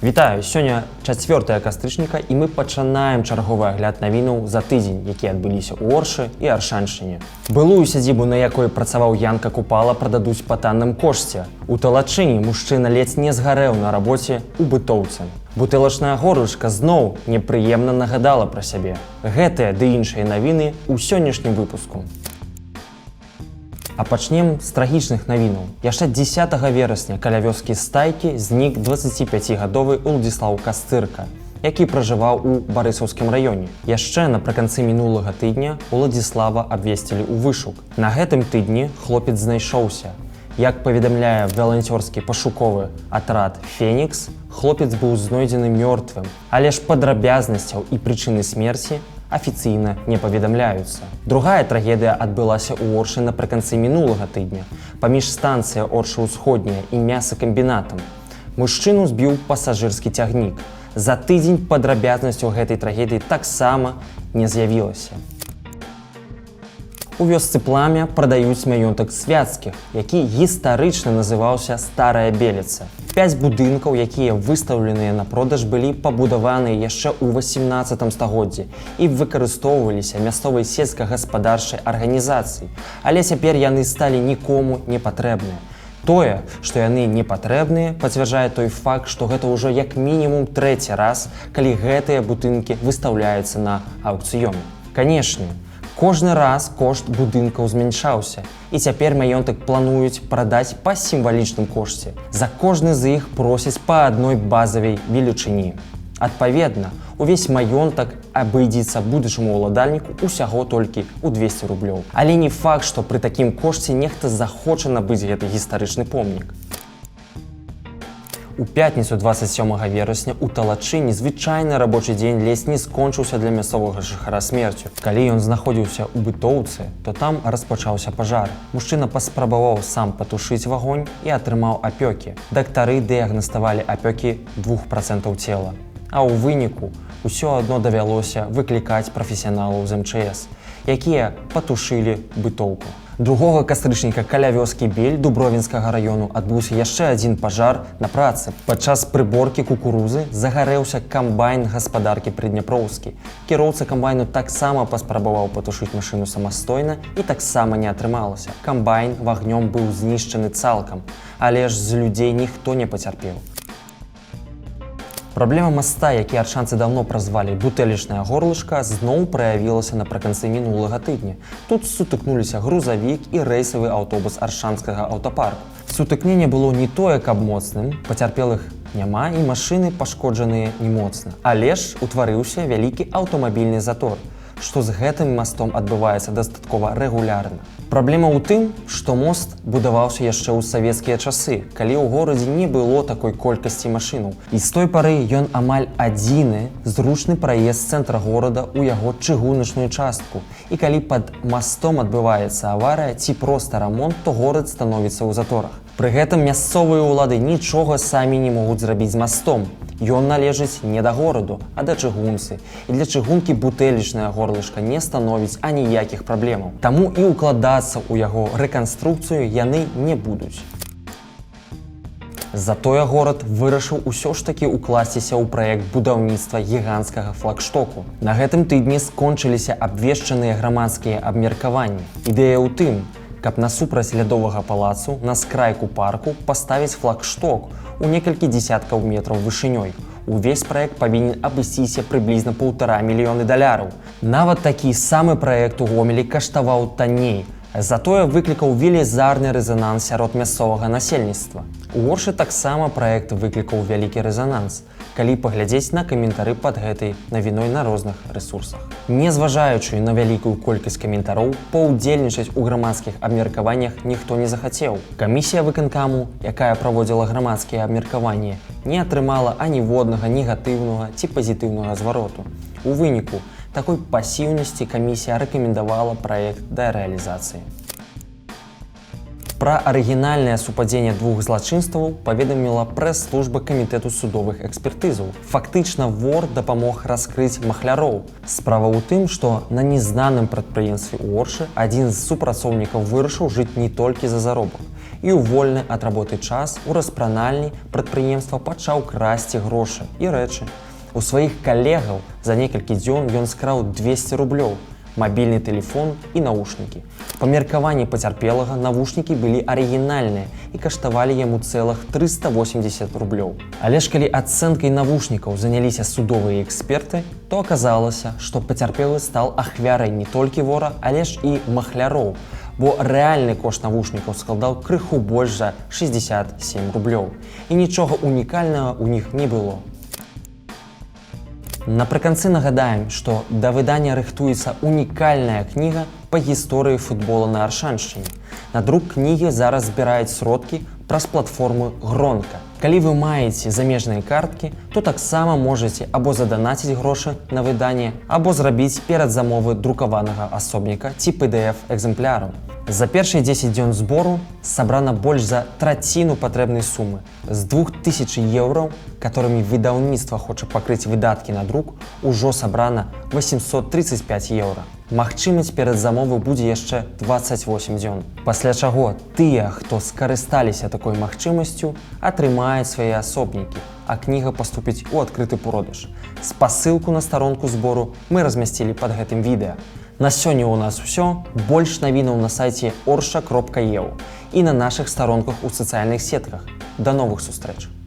Вітаю, сёння 4 кастрычніка і мы пачынаем чарговы агляд навінаў за тыдзень, якія адбыліся ў Оршы і Аршаншчыне. Былую сядзібу, на якой працаваў Янка Купала, прададуць па танным кошце. У Талачыне мужчына ледзь не згарэў на рабоце ў Бытоўцы. Бутэлачная горлышка зноў непрыемна нагадала пра сябе. Гэтыя ды іншыя навіны ў сённяшнім выпуску. А пачнем з трагічных навінаў. Яшчэ 10 верасня каля вёскі Стайкі знік 25-гадовы Уладзіслаў Кастырка, які пражываў у Барысаўскім раёне. Яшчэ напрыканцы мінулага тыдня Уладзіслава абвесцілі ў вышук. На гэтым тыдні хлопец знайшоўся. Як паведамляе валанцёрскі пашуковы атрад «Фенікс», хлопец быў знойдзены мёртвым, але ж падрабязнасцяў і прычыны смерці афіцыйна не паведамляюцца. Другая трагедыя адбылася ў Оршы напрыканцы мінулага тыдня, паміж станцыя Орша-Ўсходняя і мясакамбінатам. Мужчыну збіў пасажырскі цягнік. За тыдзень падрабязнасцяў гэтай трагедыі таксама не з'явілася. У вёсцы Пламя прадаюць маёнтак Свяцкіх, які гістарычна называўся Старая Беліца. 5 будынкаў, якія выстаўленыя на продаж, былі пабудаваныя яшчэ ў 18 стагоддзі і выкарыстоўваліся мясцовай сельскагаспадарчай арганізацыяй, але цяпер яны сталі нікому не патрэбныя. Тое, што яны не патрэбныя, пацвярджае той факт, што гэта ўжо як мінімум 3-й раз, калі гэтыя будынкі выстаўляюцца на аўкцыёне. Канешне, кожны раз кошт будынкаў змяншаўся, і цяпер маёнтак плануюць прадаць па сімвалічным кошце. За кожны з іх просяць па адной базавай велічыні. Адпаведна, увесь маёнтак абыдзецца будучаму ўладальніку ўсяго толькі ў 200 рублёў. Але не факт, што пры такім кошце нехта захоча набыць гэты гістарычны помнік. У пятніцу 27 верасня ў Талачыне звычайны рабочы дзень ледзь не скончыўся для мясцовага жыхара смерцю. Калі ён знаходзіўся ў Бытоўцы, то там распачаўся пажар. Мужчына паспрабаваў сам патушыць вагонь і атрымаў апёкі. Дактары дыягнаставалі апёкі 2% цела. А ў выніку ўсё адно давялося выклікаць прафесіяналаў з МЧС, якія патушылі бытоўку. 2 кастрычніка каля вёскі Бель Дубровінскага раёну адбыўся яшчэ адзін пажар на працы. Падчас прыборкі кукурузы загарэўся камбайн гаспадаркі Прыдняпроўскі. Кіроўца камбайну таксама паспрабаваў патушыць машыну самастойна і таксама не атрымалася. Камбайн вагнём быў знішчаны цалкам, але ж з людзей ніхто не пацярпеў. Праблема моста, які аршанцы даўно празвалі бутэлечная горлышка, зноў праявілася напрыканцы мінулага тыдня. Тут сутыкнуліся грузавік і рэйсавы аўтобус аршанскага аўтапарку. Сутыкненне было не тое, каб моцным, пацярпелых няма і машыны пашкоджаныя не моцна. Але ж утварыўся вялікі аўтамабільны затор, што з гэтым мастом адбываецца дастаткова рэгулярна. Праблема ў тым, што мост будаваўся яшчэ ў савецкія часы, калі ў горадзе не было такой колькасці машынаў. І з той пары ён амаль адзіны зручны праезд з цэнтра горада ў яго чыгуначную частку. І калі пад мастом адбываецца аварыя ці проста рамонт, то горад становіцца ў заторах. Пры гэтым мясцовыя ўлады нічога самі не могуць зрабіць з мастом. Ён належыць не да гораду, а да чыгунцы. І для чыгункі бутэлечная горлышка не становіць аніякіх праблемаў. Таму і укладацца ў яго рэканструкцыю яны не будуць. Затое горад вырашыў усё ж такі ўкласціся ў праект будаўніцтва гіганцкага флагштоку. На гэтым тыдні скончыліся абвешчаныя грамадскія абмеркаванні. Ідэя ў тым, каб насупраць лядовага палацу на скрайку парку паставіць флагшток у некалькі дзесяткаў метраў вышынёй. Увесь праект павінен абысціся прыблізна $1,5 мільёны. Нават такі самы праект у Гомелі каштаваў танней. Затое выклікаў велізарны рэзананс сярод мясцовага насельніцтва. У Оршы таксама праект выклікаў вялікі рэзананс, калі паглядзець на каментары пад гэтай навіной на розных рэсурсах. Незважаючы на вялікую колькасць каментароў, паўдзельнічаць у грамадскіх абмеркаваннях ніхто не захацеў. Камісія выканкаму, якая праводзіла грамадскія абмеркаванні, не атрымала аніводнага негатыўнага ці пазітыўнага звароту. У выніку такой пасіўнасці камісія рэкамендавала праект да рэалізацыі. Пра арыгінальнае супадзенне двух злачынстваў паведаміла прэс-служба камітэту судовых экспертызаў. Фактычна вор дапамог раскрыць махляроў. Справа ў тым, што на незнаным прадпрыемстве ў Оршы адзін з супрацоўнікаў вырашыў жыць не толькі за заробак. і ў вольны ад работы час у распранальні прадпрыемства пачаў красці грошы і рэчы. У сваіх калегаў за некалькі дзён ён скраў 200 рублёў, мабільны тэлефон і наушнікі. Па меркаванні пацярпелага навушнікі былі арыгінальныя і каштавалі яму цэлых 380 рублёў. Але ж калі ацэнкай навушнікаў заняліся судовыя эксперты, то аказалася, што пацярпелы стаў ахвярай не толькі вора, але ж і махляроў, бо рэальны кошт навушнікаў складаў крыху больш за 67 рублёў. І нічога унікальнага ў іх не было. Напрыканцы нагадаем, што да выдання рыхтуецца унікальная кніга па гісторыі футбола на Аршаншчыне. На друк кнігі зараз збіраюць сродкі праз платформу Гронка. Калі вы маеце замежныя карткі, то таксама можаце або заданаціць грошы на выданне, або зрабіць перадзамовы друкаванага асобніка ці PDF-экзэмпляраў. За першыя 10 дзён збору сабрана больш за траціну патрэбнай сумы. З 2000 еўраў, которымі выдаўніцтва хоча пакрыць выдаткі на друк, ужо сабрана 835 еўра. Магчымасць перадзамовы будзе яшчэ 28 дзён. Пасля чаго тыя, хто скарысталіся такой магчымасцю, атрымаюць свае асобнікі, а кніга паступіць у адкрыты продаж. Спасылку на старонку збору мы размясцілі пад гэтым відэа. На сёння ў нас усё. Больш навінаў на сайце orsha.eu і на нашых старонках у сацыяльных сетках. Да новых сустрэч!